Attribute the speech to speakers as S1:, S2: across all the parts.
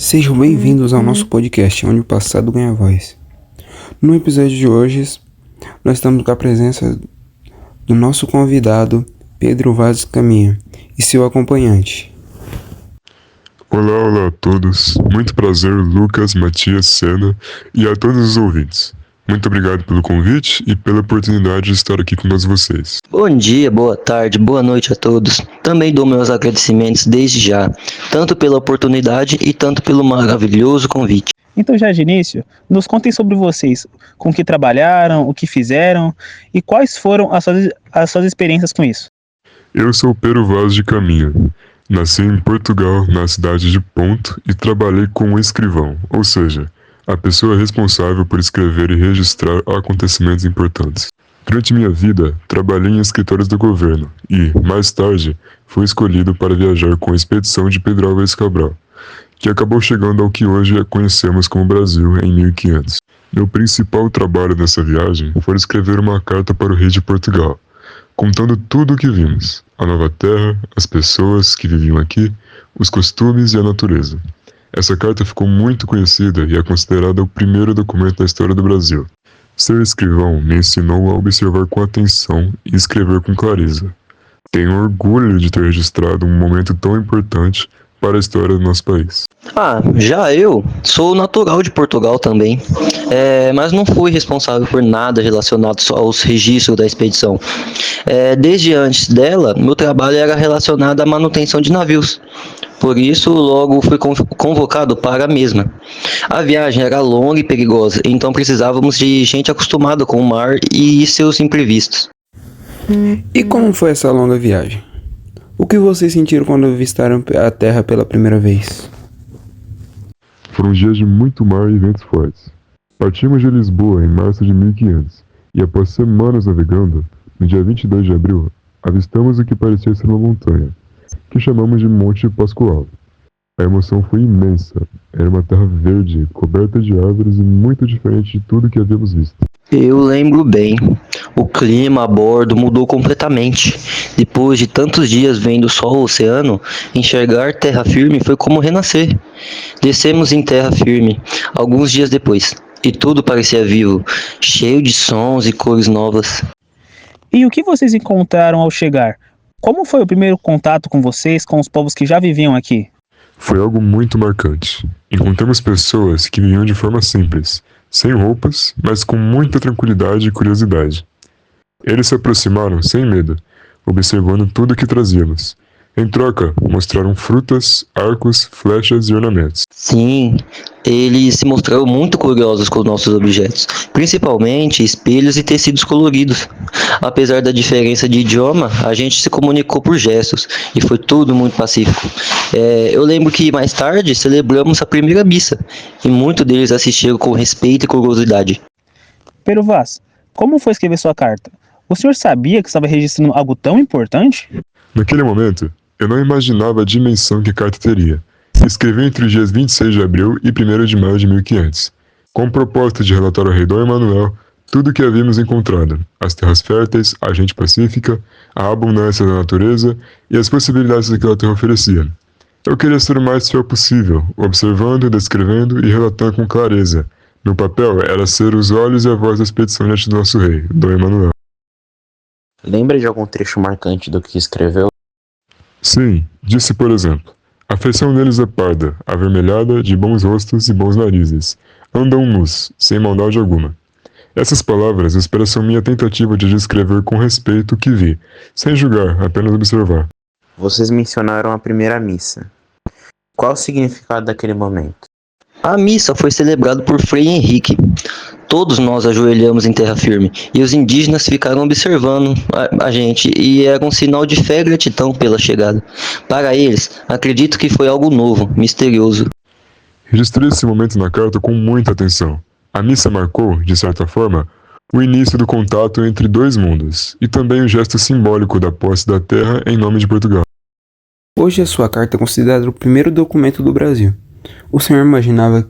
S1: Sejam bem-vindos ao nosso podcast, onde o passado ganha voz. No episódio de hoje, nós estamos com a presença do nosso convidado, Pedro Vaz Caminha, e seu acompanhante.
S2: Olá a todos. Muito prazer, Lucas, Matias, Sena e a todos os ouvintes. Muito obrigado pelo convite e pela oportunidade de estar aqui com todos vocês.
S3: Bom dia, boa tarde, boa noite a todos. Também dou meus agradecimentos desde já, tanto pela oportunidade e tanto pelo maravilhoso convite.
S4: Então, já de início, nos contem sobre vocês, com que trabalharam, o que fizeram e quais foram as suas experiências com isso.
S2: Eu sou Pedro Vaz de Caminha. Nasci em Portugal, na cidade de Ponto, e trabalhei como escrivão, ou seja, a pessoa responsável por escrever e registrar acontecimentos importantes. Durante minha vida, trabalhei em escritórios do governo e, mais tarde, fui escolhido para viajar com a expedição de Pedro Álvares Cabral, que acabou chegando ao que hoje conhecemos como Brasil em 1500. Meu principal trabalho nessa viagem foi escrever uma carta para o rei de Portugal, contando tudo o que vimos, a nova terra, as pessoas que viviam aqui, os costumes e a natureza. Essa carta ficou muito conhecida e é considerada o primeiro documento da história do Brasil. Ser escrivão me ensinou a observar com atenção e escrever com clareza. Tenho orgulho de ter registrado um momento tão importante para a história do nosso país.
S3: Já eu sou natural de Portugal também, mas não fui responsável por nada relacionado só aos registros da expedição. Desde antes dela, meu trabalho era relacionado à manutenção de navios. Por isso, logo fui convocado para a mesma. A viagem era longa e perigosa, então precisávamos de gente acostumada com o mar e seus imprevistos.
S1: E como foi essa longa viagem? O que vocês sentiram quando avistaram a Terra pela primeira vez?
S2: Foram dias de muito mar e ventos fortes. Partimos de Lisboa em março de 1500 e após semanas navegando, no dia 22 de abril, avistamos o que parecia ser uma montanha, que chamamos de Monte Pascoal. A emoção foi imensa. Era uma terra verde, coberta de árvores e muito diferente de tudo que havíamos visto.
S3: Eu lembro bem. O clima a bordo mudou completamente. Depois de tantos dias vendo só o oceano, enxergar terra firme foi como renascer. Descemos em terra firme, alguns dias depois, e tudo parecia vivo, cheio de sons e cores novas.
S4: E o que vocês encontraram ao chegar? Como foi o primeiro contato com vocês, com os povos que já viviam aqui?
S2: Foi algo muito marcante. Encontramos pessoas que viviam de forma simples, sem roupas, mas com muita tranquilidade e curiosidade. Eles se aproximaram sem medo, observando tudo o que trazíamos. Em troca, mostraram frutas, arcos, flechas e ornamentos.
S3: Sim, eles se mostraram muito curiosos com os nossos objetos, principalmente espelhos e tecidos coloridos. Apesar da diferença de idioma, a gente se comunicou por gestos e foi tudo muito pacífico. Eu lembro que mais tarde celebramos a primeira missa e muitos deles assistiram com respeito e curiosidade.
S4: Pedro Vaz, como foi escrever sua carta? O senhor sabia que estava registrando algo tão importante?
S2: Naquele momento, eu não imaginava a dimensão que a carta teria. Escrevi entre os dias 26 de abril e 1º de maio de 1500, com o propósito de relatar ao rei Dom Emanuel tudo o que havíamos encontrado, as terras férteis, a gente pacífica, a abundância da natureza e as possibilidades que aquela terra oferecia. Eu queria ser o mais fiel possível, observando, descrevendo e relatando com clareza. Meu papel era ser os olhos e a voz da expedição diante do nosso rei, Dom Emanuel.
S5: Lembra de algum trecho marcante do que escreveu?
S2: Sim, disse por exemplo: a feição deles é parda, avermelhada, de bons rostos e bons narizes. Andam nus, sem maldade alguma. Essas palavras expressam minha tentativa de descrever com respeito o que vi, sem julgar, apenas observar.
S5: Vocês mencionaram a primeira missa. Qual o significado daquele momento?
S3: A missa foi celebrada por Frei Henrique. Todos nós ajoelhamos em terra firme e os indígenas ficaram observando a gente e era um sinal de fé e gratidão pela chegada. Para eles, acredito que foi algo novo, misterioso.
S2: Registrei esse momento na carta com muita atenção. A missa marcou, de certa forma, o início do contato entre dois mundos e também o gesto simbólico da posse da terra em nome de Portugal.
S1: Hoje a sua carta é considerada o primeiro documento do Brasil. O senhor imaginava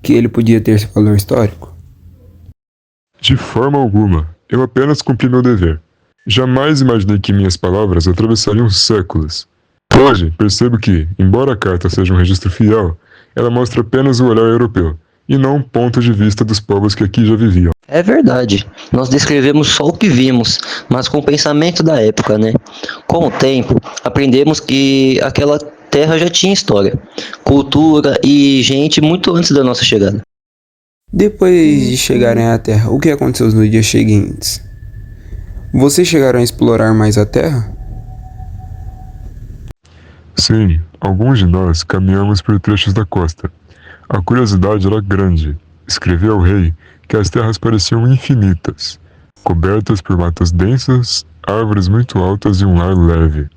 S1: que ele podia ter esse valor histórico?
S2: De forma alguma, eu apenas cumpri meu dever. Jamais imaginei que minhas palavras atravessariam séculos. Hoje, percebo que, embora a carta seja um registro fiel, ela mostra apenas o olhar europeu, e não o ponto de vista dos povos que aqui já viviam.
S3: É verdade, nós descrevemos só o que vimos, mas com o pensamento da época, né? Com o tempo, aprendemos que aquela terra já tinha história, cultura e gente muito antes da nossa chegada.
S1: Depois de chegarem à Terra, o que aconteceu nos dias seguintes? Vocês chegaram a explorar mais a Terra?
S2: Sim, alguns de nós caminhamos por trechos da costa. A curiosidade era grande. Escrevi ao rei que as terras pareciam infinitas, cobertas por matas densas, árvores muito altas e um ar leve.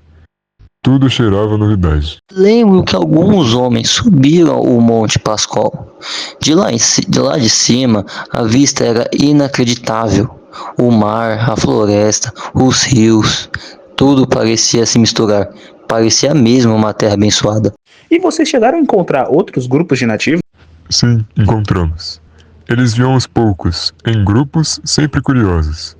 S2: Tudo cheirava a novidade.
S3: Lembro que alguns homens subiram o Monte Pascoal. De lá de cima, a vista era inacreditável. O mar, a floresta, os rios, tudo parecia se misturar. Parecia mesmo uma terra abençoada.
S4: E vocês chegaram a encontrar outros grupos de nativos?
S2: Sim, encontramos. Eles vinham aos poucos, em grupos sempre curiosos.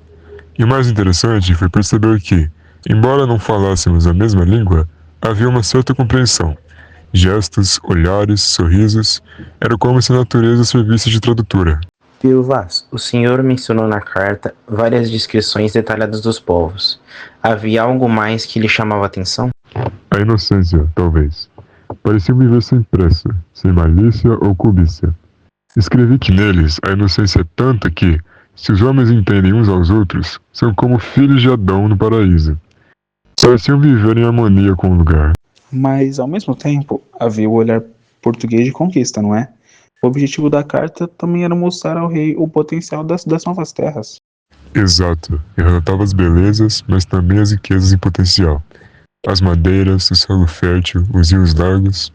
S2: E o mais interessante foi perceber que, embora não falássemos a mesma língua, havia uma certa compreensão. Gestos, olhares, sorrisos, era como se a natureza servisse de tradutora.
S5: Pio Vaz, o senhor mencionou na carta várias descrições detalhadas dos povos. Havia algo mais que lhe chamava a atenção?
S2: A inocência, talvez. Pareciam viver sem pressa, sem malícia ou cobiça. Escrevi que neles a inocência é tanta que, se os homens entendem uns aos outros, são como filhos de Adão no paraíso. Pareciam viver em harmonia com o lugar.
S4: Mas, ao mesmo tempo, havia o olhar português de conquista, não é? O objetivo da carta também era mostrar ao rei o potencial das novas terras.
S2: Exato, eu relatava as belezas, mas também as riquezas em potencial. As madeiras, o solo fértil, os rios largos,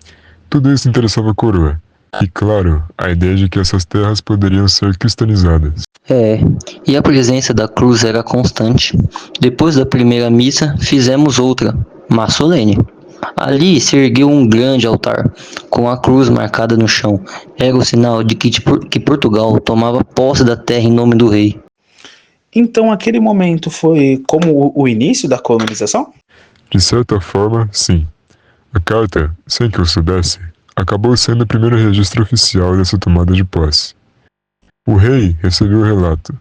S2: tudo isso interessava a coroa. E claro, a ideia de que essas terras poderiam ser cristanizadas.
S3: E a presença da cruz era constante. Depois da primeira missa, fizemos outra, mais solene. Ali se ergueu um grande altar, com a cruz marcada no chão. Era o sinal de que Portugal tomava posse da terra em nome do rei.
S4: Então, aquele momento foi como o início da colonização?
S2: De certa forma, sim. A carta, sem que eu soubesse, acabou sendo o primeiro registro oficial dessa tomada de posse. O rei recebeu o relato,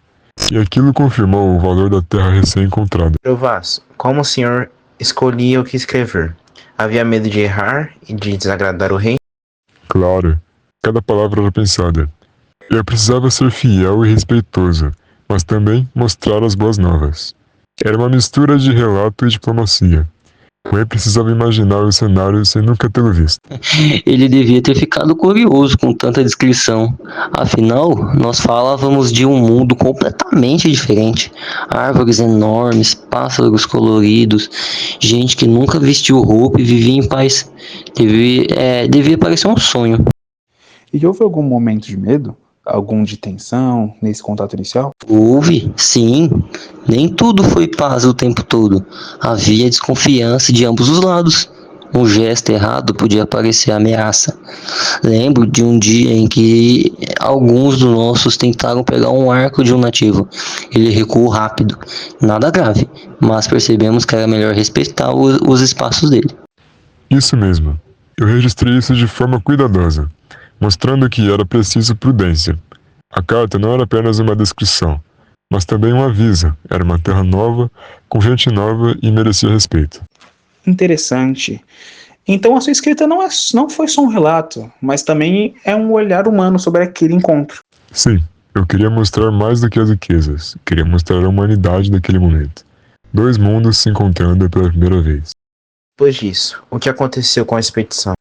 S2: e aquilo confirmou o valor da terra recém-encontrada.
S5: Pio Vaz, como o senhor escolhia o que escrever? Havia medo de errar e de desagradar o rei?
S2: Claro, cada palavra era pensada. Eu precisava ser fiel e respeitoso, mas também mostrar as boas novas. Era uma mistura de relato e diplomacia. O rei precisava imaginar o cenário sem nunca tê-lo visto.
S3: Ele devia ter ficado curioso com tanta descrição. Afinal, nós falávamos de um mundo completamente diferente. Árvores enormes, pássaros coloridos, gente que nunca vestiu roupa e vivia em paz. Devia parecer um sonho.
S4: E houve algum momento de medo? Algum de tensão nesse contato inicial?
S3: Houve, sim. Nem tudo foi paz o tempo todo. Havia desconfiança de ambos os lados. Um gesto errado podia parecer ameaça. Lembro de um dia em que alguns dos nossos tentaram pegar um arco de um nativo. Ele recuou rápido. Nada grave, mas percebemos que era melhor respeitar os espaços dele.
S2: Isso mesmo. Eu registrei isso de forma cuidadosa, mostrando que era preciso prudência. A carta não era apenas uma descrição, mas também um aviso. Era uma terra nova, com gente nova e merecia respeito.
S4: Interessante. Então a sua escrita não foi só um relato, mas também é um olhar humano sobre aquele encontro.
S2: Sim, eu queria mostrar mais do que as riquezas. Queria mostrar a humanidade daquele momento. Dois mundos se encontrando pela primeira vez.
S5: Depois disso, o que aconteceu com a expedição?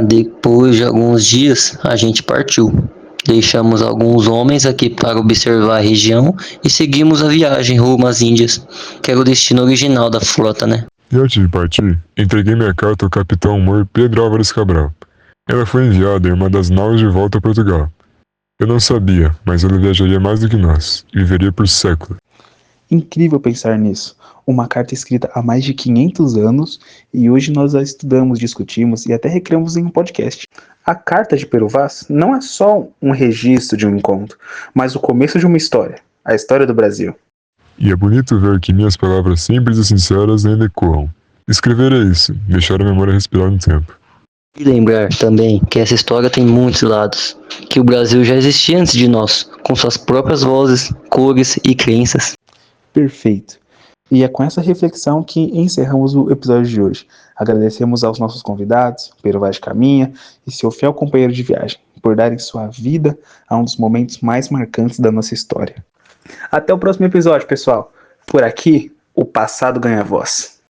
S3: Depois de alguns dias, a gente partiu. Deixamos alguns homens aqui para observar a região e seguimos a viagem rumo às Índias, que era o destino original da frota, né?
S2: E antes de partir, entreguei minha carta ao capitão Mor Pedro Álvares Cabral. Ela foi enviada em uma das naus de volta a Portugal. Eu não sabia, mas ele viajaria mais do que nós, e viveria por séculos.
S4: Incrível pensar nisso. Uma carta escrita há mais de 500 anos e hoje nós a estudamos, discutimos e até recriamos em um podcast. A carta de Pero Vaz não é só um registro de um encontro, mas o começo de uma história, a história do Brasil.
S2: E é bonito ver que minhas palavras simples e sinceras ainda ecoam. Escrever é isso, deixar a memória respirar no tempo.
S3: E lembrar também que essa história tem muitos lados, que o Brasil já existia antes de nós, com suas próprias vozes, cores e crenças.
S4: Perfeito. E é com essa reflexão que encerramos o episódio de hoje. Agradecemos aos nossos convidados, Pero Vaz de Caminha e seu fiel companheiro de viagem, por darem sua vida a um dos momentos mais marcantes da nossa história. Até o próximo episódio, pessoal. Por aqui, o passado ganha voz.